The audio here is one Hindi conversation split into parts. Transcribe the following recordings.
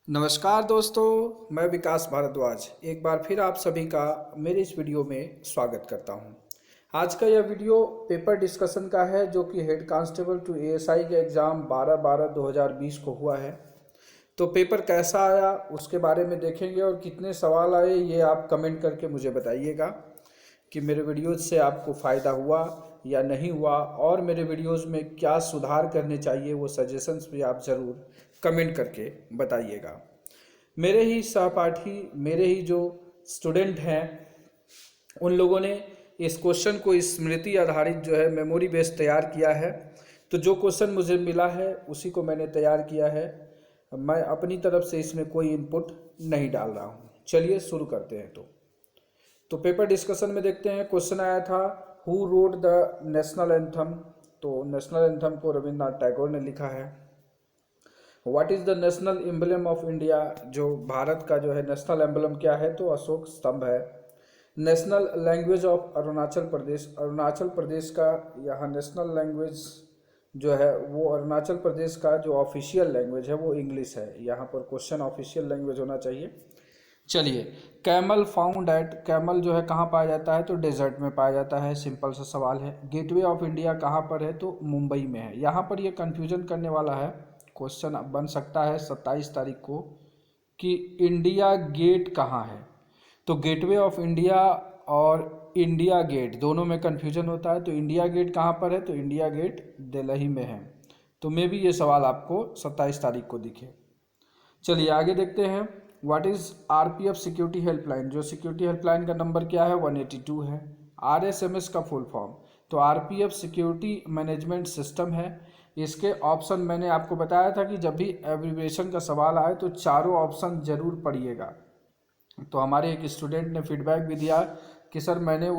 नमस्कार दोस्तों, मैं विकास भारद्वाज एक बार फिर आप सभी का मेरे इस वीडियो में स्वागत करता हूं। आज का यह वीडियो पेपर डिस्कशन का है जो कि हेड कांस्टेबल टू एएसआई का एग्ज़ाम 12/12/2020 को हुआ है। तो पेपर कैसा आया उसके बारे में देखेंगे और कितने सवाल आए ये आप कमेंट करके मुझे बताइएगा कि मेरे वीडियोज़ से आपको फ़ायदा हुआ या नहीं हुआ, और मेरे वीडियोज़ में क्या सुधार करने चाहिए वो सजेशंस भी आप ज़रूर कमेंट करके बताइएगा। मेरे ही सहपाठी, मेरे ही जो स्टूडेंट हैं, उन लोगों ने इस क्वेश्चन को स्मृति आधारित जो है मेमोरी बेस्ड तैयार किया है। तो जो क्वेश्चन मुझे मिला है उसी को मैंने तैयार किया है। मैं अपनी तरफ से इसमें कोई इनपुट नहीं डाल रहा हूँ। चलिए शुरू करते हैं। तो पेपर डिस्कशन में देखते हैं। क्वेश्चन आया था who wrote the national anthem. तो नेशनल एंथम को रविंद्रनाथ टैगोर ने लिखा है। What is the national emblem of India. जो भारत का जो है नेशनल एम्बलम क्या है, तो अशोक स्तंभ है। National language of Arunachal Pradesh. Arunachal Pradesh का यहाँ नेशनल लैंग्वेज जो है वो अरुणाचल प्रदेश का जो ऑफिशियल लैंग्वेज है वो इंग्लिश है। यहाँ पर क्वेश्चन ऑफिशियल लैंग्वेज होना चाहिए। चलिए, कैमल फाउंड एट। कैमल जो है कहाँ पाया जाता है, तो डेजर्ट में पाया जाता है। सिंपल सा सवाल है। गेटवे ऑफ इंडिया कहाँ पर है, तो मुंबई में है। यहाँ पर ये कन्फ्यूजन करने वाला है। क्वेश्चन बन सकता है 27 तारीख को कि इंडिया गेट कहाँ है। तो गेटवे ऑफ इंडिया और इंडिया गेट दोनों में कन्फ्यूजन होता है। तो इंडिया गेट कहाँ पर है, तो इंडिया गेट दिल्ली में है। तो मे भी ये सवाल आपको 27 तारीख को दिखे। चलिए आगे देखते हैं। What is RPF security helpline. जो सिक्योरिटी हेल्पलाइन का नंबर क्या है, 182 है। आरएसएमएस का फुल फॉर्म, तो आरपीएफ सिक्योरिटी मैनेजमेंट सिस्टम है। इसके ऑप्शन मैंने आपको बताया था कि जब भी एब्रिविएशन का सवाल आए तो चारों ऑप्शन जरूर पढ़िएगा। तो हमारे एक स्टूडेंट ने फीडबैक भी दिया कि सर मैंने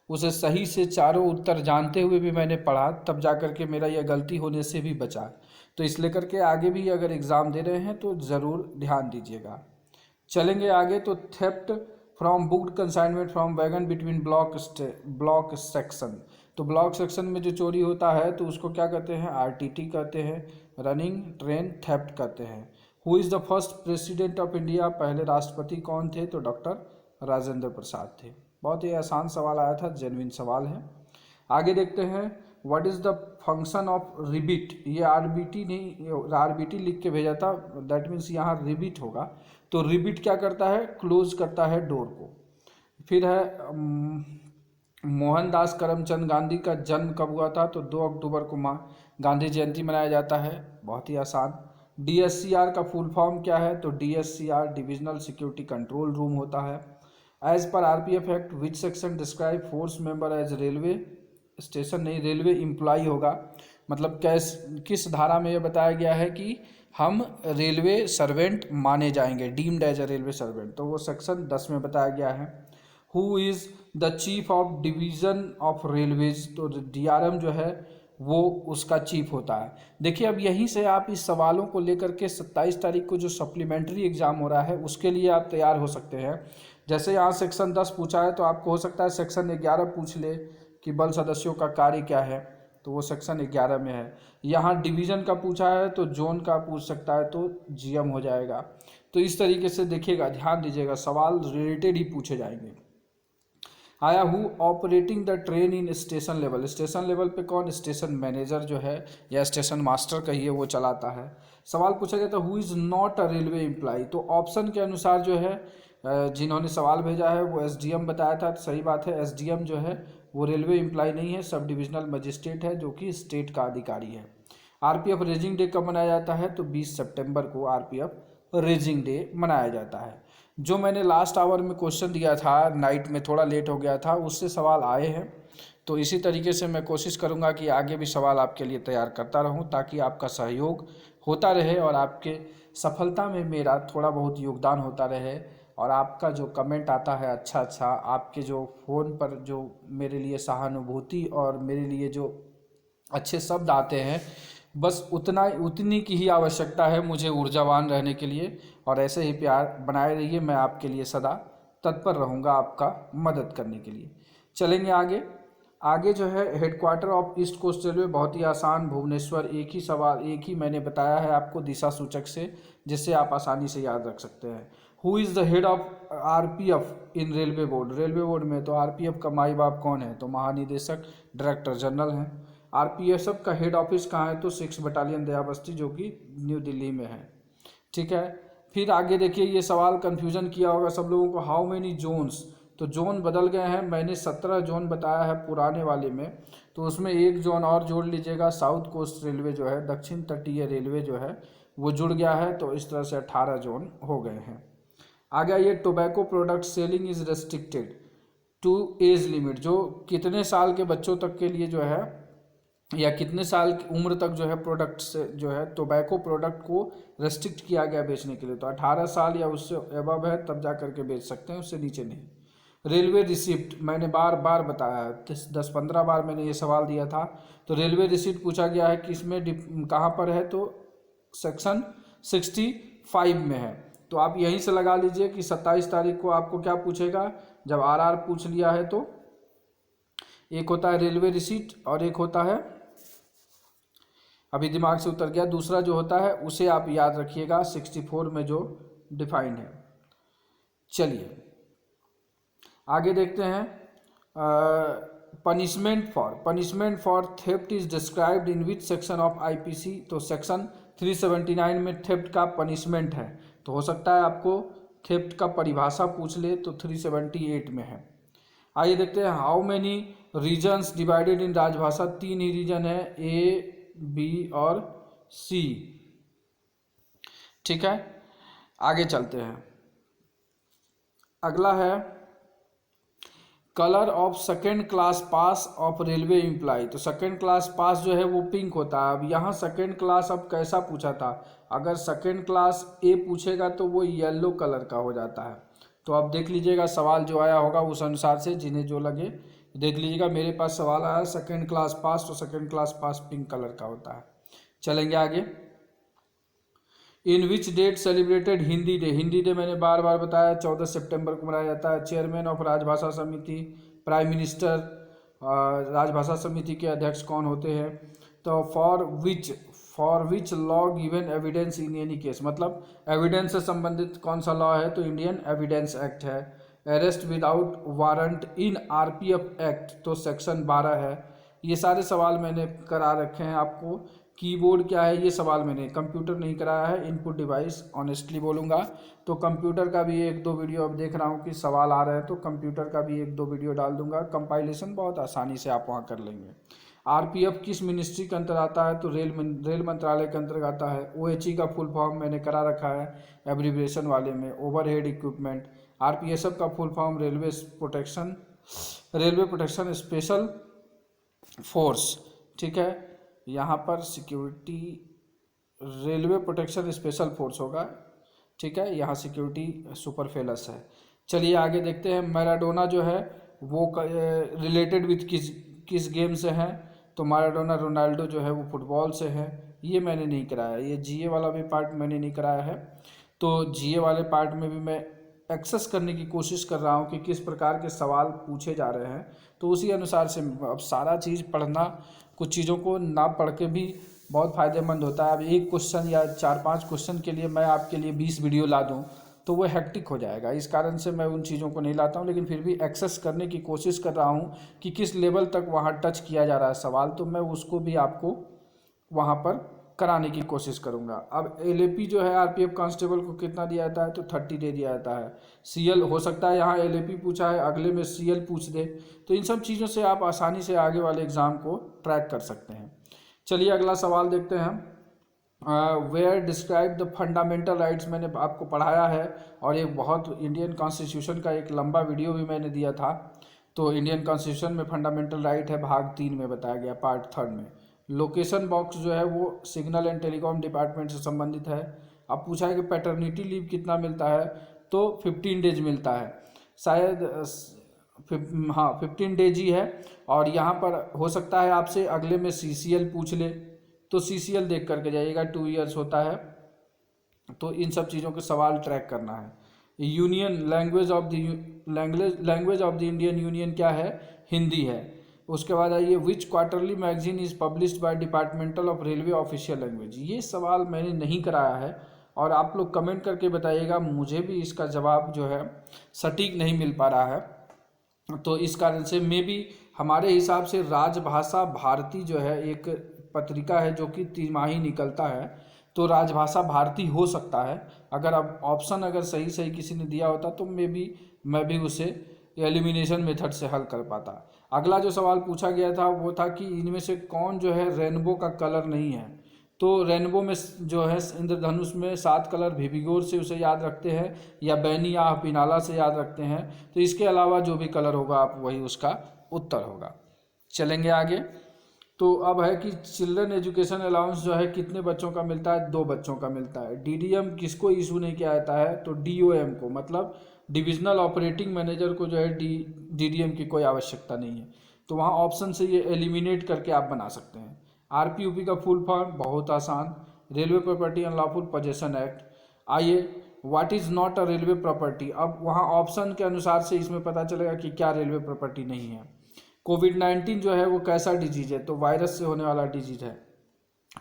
उसे सही से चारों उत्तर जानते हुए भी मैंने पढ़ा, तब जा कर के मेरा यह गलती होने से भी बचा। तो इस लेकर के आगे भी अगर एग्ज़ाम दे रहे हैं तो ज़रूर ध्यान दीजिएगा। चलेंगे आगे। तो theft from booked consignment from wagon between block section. तो ब्लॉक सेक्शन में जो चोरी होता है तो उसको क्या कहते हैं, आरटीटी कहते हैं। रनिंग ट्रेन थेफ्ट कहते हैं। Who is the first president of India. पहले राष्ट्रपति कौन थे, तो डॉक्टर राजेंद्र प्रसाद थे। बहुत ही आसान सवाल आया था, जेन्युइन सवाल है। आगे देखते हैं। What is the function of ReBIT. ये आरबीटी नहीं, आरबीटी लिख के भेजा था, दैट मीन्स यहाँ रिबिट होगा। तो रिबिट क्या करता है, क्लोज करता है डोर को। फिर है मोहनदास करमचंद गांधी का जन्म कब हुआ था, तो 2 अक्टूबर को गांधी जयंती मनाया जाता है। बहुत ही आसान। डीएससीआर का फुल फॉर्म क्या है, तो DSCR divisional security control room होता है। एज पर RPF act which section describe force member as railway station, नहीं रेलवे एम्प्लॉय होगा। मतलब किस धारा में यह बताया गया है कि हम रेलवे सर्वेंट माने जाएंगे, deemed as a railway servant, तो वो सेक्शन 10 में बताया गया है। Who is the chief of division of railways. तो डीआरएम जो है वो उसका चीफ होता है। देखिए अब यहीं से आप इस सवालों को लेकर के 27 तारीख को जो सप्लीमेंट्री एग्ज़ाम हो रहा है उसके लिए आप तैयार हो सकते हैं। जैसे यहाँ सेक्शन 10 पूछा है तो आपको हो सकता है सेक्शन 11 पूछ ले कि बल सदस्यों का कार्य क्या है, तो वो सेक्शन 11 में है। यहाँ डिवीज़न का पूछा है तो जोन का पूछ सकता है, तो जीएम हो जाएगा। तो इस तरीके से देखिएगा, ध्यान दीजिएगा, सवाल रिलेटेड ही पूछे जाएंगे। आया who operating the train in station level. Station level पे कौन, स्टेशन मैनेजर जो है या स्टेशन मास्टर कहिए वो चलाता है। सवाल पूछा गया था who is not a railway employ. तो ऑप्शन के अनुसार जो है जिन्होंने सवाल भेजा है वो एसडीएम बताया था। तो सही बात है, एसडीएम जो है वो रेलवे एम्प्लॉय नहीं है, सब डिविजनल मजिस्ट्रेट है जो कि स्टेट का अधिकारी है। आरपीएफ रेजिंग डे कब मनाया जाता है, तो 20 सितंबर को आरपीएफ रेजिंग डे मनाया जाता है। जो मैंने लास्ट आवर में क्वेश्चन दिया था, नाइट में थोड़ा लेट हो गया था, उससे सवाल आए हैं। तो इसी तरीके से मैं कोशिश करूंगा कि आगे भी सवाल आपके लिए तैयार करता रहूं ताकि आपका सहयोग होता रहे और आपके सफलता में मेरा थोड़ा बहुत योगदान होता रहे। और आपका जो कमेंट आता है अच्छा अच्छा, आपके जो फ़ोन पर जो मेरे लिए सहानुभूति और मेरे लिए जो अच्छे शब्द आते हैं, बस उतनी की ही आवश्यकता है मुझे ऊर्जावान रहने के लिए। और ऐसे ही प्यार बनाए रहिए, मैं आपके लिए सदा तत्पर रहूँगा आपका मदद करने के लिए। चलेंगे आगे। आगे जो है headquarter of East Coast Railway, बहुत ही आसान, भुवनेश्वर। एक ही सवाल, एक ही मैंने बताया है आपको दिशा सूचक से, जिससे आप आसानी से याद रख सकते हैं। Who is the head of RPF in railway board? Railway board में तो आरपीएफ का माई बाप कौन है? तो महानिदेशक, डायरेक्टर जनरल हैं। आरपीएफ का हेड ऑफिस कहाँ है? तो 6 बटालियन दया बस्ती, जो कि न्यू दिल्ली में है। ठीक है, फिर आगे देखिए, ये सवाल कन्फ्यूजन किया होगा सब लोगों को। How many zones? तो जोन बदल गए हैं, मैंने 17 जोन बताया है पुराने वाले में, तो उसमें एक जोन और जोड़ लीजिएगा। साउथ कोस्ट रेलवे जो है, दक्षिण तटीय रेलवे जो है वो जुड़ गया है, तो इस तरह से 18 जोन हो गए हैं। आगे ये tobacco product selling is restricted to age limit, जो कितने साल के बच्चों तक के लिए जो है, या कितने साल की उम्र तक जो है प्रोडक्ट से जो है टोबैको प्रोडक्ट को रेस्ट्रिक्ट किया गया बेचने के लिए। तो 18 साल या उससे एबव है तब जा करके बेच सकते हैं, उससे नीचे नहीं। रेलवे रिसिप्ट मैंने बार बार बताया है, 10-15 बार मैंने ये सवाल दिया था। तो रेलवे रिसिप्ट पूछा गया है कि इसमें कहाँ पर है? तो सेक्शन 65 में है। तो आप यहीं से लगा लीजिए कि 27 तारीख को आपको क्या पूछेगा, जब आरआर पूछ लिया है तो एक होता है रेलवे रिसीट और एक होता है, अभी दिमाग से उतर गया, दूसरा जो होता है उसे आप याद रखिएगा 64 में जो डिफाइंड है। चलिए आगे देखते हैं। Punishment for theft is described in which section of IPC? तो सेक्शन 379 में थेफ्ट का पनिशमेंट है। तो हो सकता है आपको थेफ्ट का परिभाषा पूछ ले, तो 378 में है। आइए देखते हैं, how many regions divided in राजभाषा? 3 ही रीजन है, ए, बी और सी। ठीक है, आगे चलते हैं। अगला है colour of second class pass of railway employ. तो सेकेंड क्लास पास जो है वो पिंक होता है। अब यहाँ सेकेंड क्लास अब कैसा पूछा था? अगर सेकेंड क्लास ए पूछेगा तो वो येलो कलर का हो जाता है। तो आप देख लीजिएगा सवाल जो आया होगा उस अनुसार से, जिन्हें जो लगे देख लीजिएगा। मेरे पास सवाल आया सेकेंड क्लास पास, तो second class pass pink colour का होता है। चलेंगे आगे। In which date celebrated Hindi day? Hindi day मैंने बार बार बताया 14 सितंबर को मनाया जाता है। चेयरमैन ऑफ राजभाषा समिति, प्राइम मिनिस्टर। राजभाषा समिति के अध्यक्ष कौन होते हैं? तो for which law given evidence in any case, मतलब एविडेंस से संबंधित कौन सा लॉ है? तो इंडियन एविडेंस एक्ट है। अरेस्ट विदाउट वारंट इन आरपीएफ एक्ट, तो सेक्शन 12 है। ये सारे सवाल मैंने करा रखे हैं आपको। कीबोर्ड क्या है? ये सवाल मैंने कंप्यूटर नहीं कराया है, इनपुट डिवाइस ऑनेस्टली बोलूँगा। तो कंप्यूटर का भी 1-2 वीडियो अब देख रहा हूँ कि सवाल आ रहे हैं, तो कंप्यूटर का भी 1-2 वीडियो डाल दूंगा। कंपाइलेशन बहुत आसानी से आप वहाँ कर लेंगे। आरपीएफ किस मिनिस्ट्री के अंतर आता है? तो रेल मंत्रालय के अंतर्गत आता है। ओएचई का फुल फॉर्म मैंने करा रखा है एब्रीविएशन वाले में, ओवरहेड इक्विपमेंट। आरपीएसएफ का full form railway protection special force. ठीक है, यहाँ पर security railway protection special force होगा। ठीक है, यहाँ सिक्योरिटी सुपरफेलस है। चलिए आगे देखते हैं। मैराडोना जो है वो रिलेटेड विथ किस गेम से है? तो मैराडोना रोनाल्डो जो है वो फुटबॉल से है। ये मैंने नहीं कराया, ये जीए वाला भी पार्ट मैंने नहीं कराया है। तो जीए वाले पार्ट में भी मैं एक्सेस करने की कोशिश कर रहा हूँ कि किस प्रकार के सवाल पूछे जा रहे हैं, तो उसी अनुसार से अब सारा चीज़ पढ़ना, कुछ चीज़ों को ना पढ़ के भी बहुत फ़ायदेमंद होता है। अब एक क्वेश्चन या 4-5 क्वेश्चन के लिए मैं आपके लिए 20 वीडियो ला दूँ तो वो हेक्टिक हो जाएगा। इस कारण से मैं उन चीज़ों को नहीं लाता हूँ, लेकिन फिर भी एक्सेस करने की कोशिश कर रहा हूँ कि किस लेवल तक वहाँ टच किया जा रहा है सवाल, तो मैं उसको भी आपको वहाँ पर कराने की कोशिश करूँगा। अब एलएपी जो है आरपीएफ कांस्टेबल को कितना दिया जाता है? तो 30 डे दिया जाता है। सीएल हो सकता है यहाँ एलएपी पूछा है, अगले में सीएल पूछ दे, तो इन सब चीज़ों से आप आसानी से आगे वाले एग्ज़ाम को ट्रैक कर सकते हैं। चलिए अगला सवाल देखते हैं। Where describe the fundamental rights, मैंने आपको पढ़ाया है, और एक बहुत इंडियन कॉन्स्टिट्यूशन का एक लंबा वीडियो भी मैंने दिया था। तो इंडियन कॉन्स्टिट्यूशन में फंडामेंटल राइट है, भाग 3 में बताया गया, पार्ट 3 में। लोकेशन बॉक्स जो है वो सिग्नल एंड टेलीकॉम डिपार्टमेंट से संबंधित है। अब पूछा है कि पैटर्निटी लीव कितना मिलता है? तो 15 डेज मिलता है शायद। हाँ 15 डेज ही है। और यहाँ पर हो सकता है आपसे अगले में सीसीएल पूछ ले, तो सीसीएल देख करके जाइएगा, 2 ईयर्स होता है। तो इन सब चीज़ों के सवाल ट्रैक करना है। Union language of the Indian union क्या है? हिंदी है। उसके बाद आइए, which quarterly magazine is published by departmental of railway official language. ये सवाल मैंने नहीं कराया है और आप लोग कमेंट करके बताइएगा, मुझे भी इसका जवाब जो है सटीक नहीं मिल पा रहा है। तो इस कारण से भी हमारे हिसाब से राजभाषा भारती जो है एक पत्रिका है जो कि तिमाही निकलता है, तो राजभाषा भारती हो सकता है। अगर अब ऑप्शन अगर सही सही किसी ने दिया होता तो मैं भी उसे एलिमिनेशन मेथड से हल कर पाता। अगला जो सवाल पूछा गया था वो था कि इनमें से कौन जो है रेनबो का कलर नहीं है। तो रेनबो में जो है इंद्रधनुष में 7 कलर भिविगोर से उसे याद रखते हैं या बैनी या पिनाला से याद रखते हैं। तो इसके अलावा जो भी कलर होगा आप वही उसका उत्तर होगा। चलेंगे आगे। तो अब है कि चिल्ड्रन एजुकेशन अलाउंस जो है कितने बच्चों का मिलता है, 2 बच्चों का मिलता है। डीडीएम किसको इशू नहीं किया जाता है, तो डीओएम को, मतलब डिविजनल ऑपरेटिंग मैनेजर को जो है डीडीएम की कोई आवश्यकता नहीं है। तो वहाँ ऑप्शन से ये एलिमिनेट करके आप बना सकते हैं। आरपीयूपी का फुल फॉर्म बहुत आसान, railway property unlawful possession act. आइए, what is not a railway property. अब वहाँ ऑप्शन के अनुसार से इसमें पता चलेगा कि क्या रेलवे प्रॉपर्टी नहीं है। कोविड-19 जो है वो कैसा डिजीज है, तो वायरस से होने वाला डिजीज है।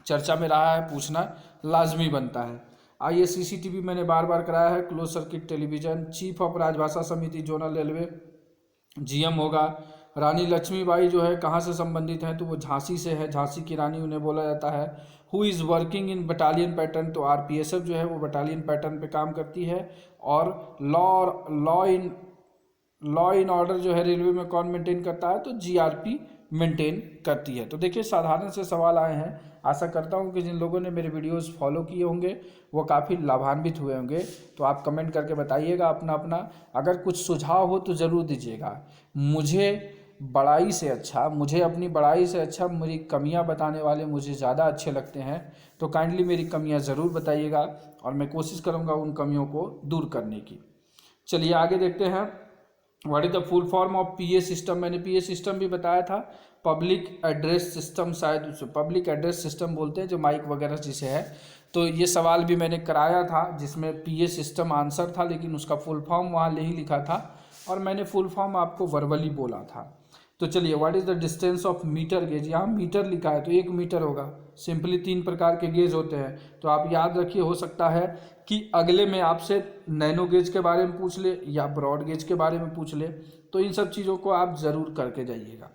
चर्चा में रहा है, पूछना लाजमी बनता है। आइए, सीसीटीवी मैंने बार बार कराया है, close circuit television. Chief of राजभाषा समिति जोनल रेलवे जीएम होगा। रानी लक्ष्मीबाई जो है कहाँ से संबंधित हैं, तो वो झांसी से है, झांसी की रानी उन्हें बोला जाता है। Who is working in battalion pattern, तो आरपीएसएफ जो है वो बटालियन पैटर्न पे काम करती है। और लॉ इन ऑर्डर जो है रेलवे में कौन मेंटेन करता है, तो जीआरपी मेंटेन करती है। तो देखिए, साधारण से सवाल आए हैं। आशा करता हूं कि जिन लोगों ने मेरे वीडियोस फॉलो किए होंगे वो काफ़ी लाभान्वित हुए होंगे। तो आप कमेंट करके बताइएगा अपना अपना। अगर कुछ सुझाव हो तो ज़रूर दीजिएगा। मुझे अपनी बड़ाई से अच्छा मेरी कमियां बताने वाले मुझे ज़्यादा अच्छे लगते हैं। तो काइंडली मेरी कमियां ज़रूर बताइएगा और मैं कोशिश करूँगा उन कमियों को दूर करने की। चलिए आगे देखते हैं। What is the full form of PA system. मैंने पीए सिस्टम भी बताया था, पब्लिक एड्रेस सिस्टम, शायद उसे पब्लिक एड्रेस सिस्टम बोलते हैं, जो माइक वगैरह जिसे है। तो ये सवाल भी मैंने कराया था जिसमें पीए सिस्टम आंसर था, लेकिन उसका फुल फॉर्म वहाँ नहीं लिखा था और मैंने फुल फॉर्म आपको वर्बली बोला था। तो चलिए, what is the distance of metre gauge. यहाँ मीटर लिखा है तो 1 मीटर होगा। सिंपली 3 प्रकार के गेज होते हैं, तो आप याद रखिए। हो सकता है कि अगले में आपसे नैनो गेज के बारे में पूछ ले या ब्रॉड गेज के बारे में पूछ ले, तो इन सब चीज़ों को आप ज़रूर करके जाइएगा।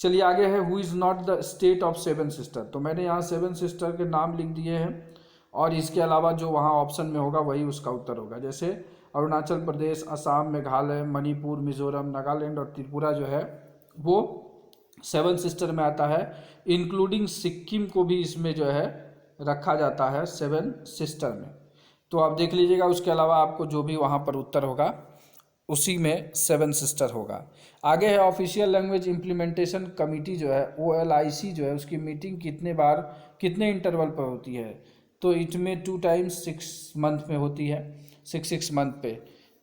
चलिए आगे है, who is not the state of 7 sister. तो मैंने यहाँ 7 सिस्टर के नाम लिख दिए हैं और इसके अलावा जो वहाँ ऑप्शन में होगा वही उसका उत्तर होगा। जैसे अरुणाचल प्रदेश, असम, मेघालय, मणिपुर, मिजोरम, नागालैंड और त्रिपुरा जो है वो 7 सिस्टर में आता है। इंक्लूडिंग सिक्किम को भी इसमें जो है रखा जाता है 7 सिस्टर में। तो आप देख लीजिएगा, उसके अलावा आपको जो भी वहाँ पर उत्तर होगा उसी में 7 सिस्टर होगा। आगे है ऑफिशियल लैंग्वेज इम्प्लीमेंटेशन कमेटी जो है OLIC जो है, उसकी मीटिंग कितने इंटरवल पर होती है, तो इसमें 2 टाइम्स 6 मंथ में होती है, 6 मंथ पे।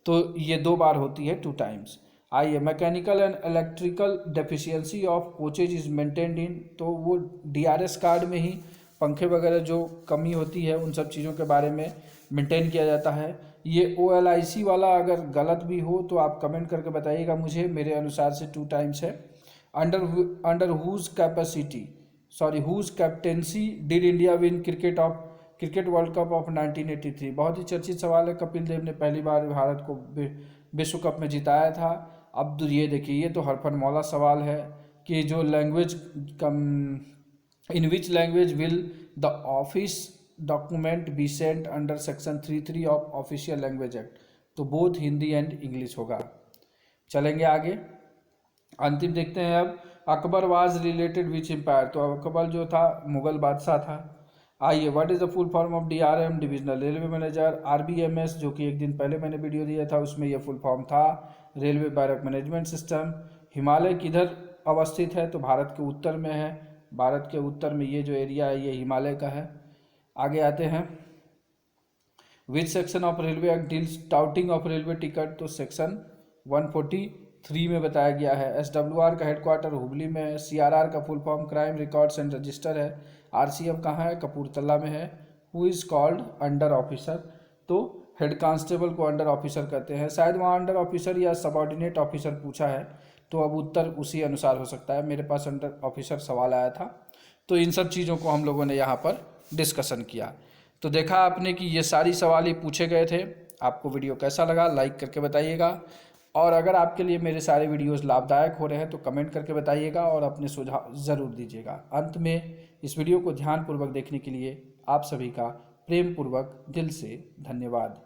तो ये 2 बार होती है, 2 टाइम्स। आइए, mechanical and electrical deficiency of coaches is maintained इन, तो वो DRS कार्ड में ही पंखे वगैरह जो कमी होती है उन सब चीज़ों के बारे में मेंटेन किया जाता है। ये OLIC वाला अगर गलत भी हो तो आप कमेंट करके बताइएगा मुझे। मेरे अनुसार से 2 टाइम्स है। Under whose captaincy did India win cricket world cup of 1983। बहुत ही चर्चित सवाल है। कपिल देव ने पहली बार भारत को विश्व कप में जिताया था। अब तो ये देखिए, ये तो हरफनमौला सवाल है कि जो language in which language will the office document be sent under section 33 of official language act, तो बोथ हिंदी एंड इंग्लिश होगा। चलेंगे आगे, अंतिम देखते हैं अब। Akbar was related which empire, तो अकबर जो था मुगल बादशाह था। आइए, what is the full form of DRM, divisional railway manager. RBMS जो कि एक दिन पहले मैंने वीडियो दिया था उसमें यह फुल फॉर्म था, railway barrack management system. Himalaya किधर अवस्थित है, तो भारत के उत्तर में है। भारत के उत्तर में ये जो एरिया है ये हिमालय का है। आगे आते हैं, which section of railway act deals touting of railway ticket, तो सेक्शन 143 में बताया गया है। SWR का हेडक्वार्टर हुबली में है। CRR का full form crime records and register है। RCM कहाँ है, कपूरथला में है। Who is called under officer, तो हेड कांस्टेबल को अंडर ऑफिसर कहते हैं। शायद वहाँ अंडर ऑफिसर या सबऑर्डिनेट ऑफिसर पूछा है, तो अब उत्तर उसी अनुसार हो सकता है। मेरे पास अंडर ऑफिसर सवाल आया था, तो इन सब चीज़ों को हम लोगों ने यहाँ पर डिस्कशन किया। तो देखा आपने कि ये सारी सवाल ही पूछे गए थे। आपको वीडियो कैसा लगा लाइक करके बताइएगा, और अगर आपके लिए मेरे सारे वीडियोस लाभदायक हो रहे हैं तो कमेंट करके बताइएगा और अपने सुझाव ज़रूर दीजिएगा। अंत में इस वीडियो को ध्यानपूर्वक देखने के लिए आप सभी का प्रेम पूर्वक दिल से धन्यवाद।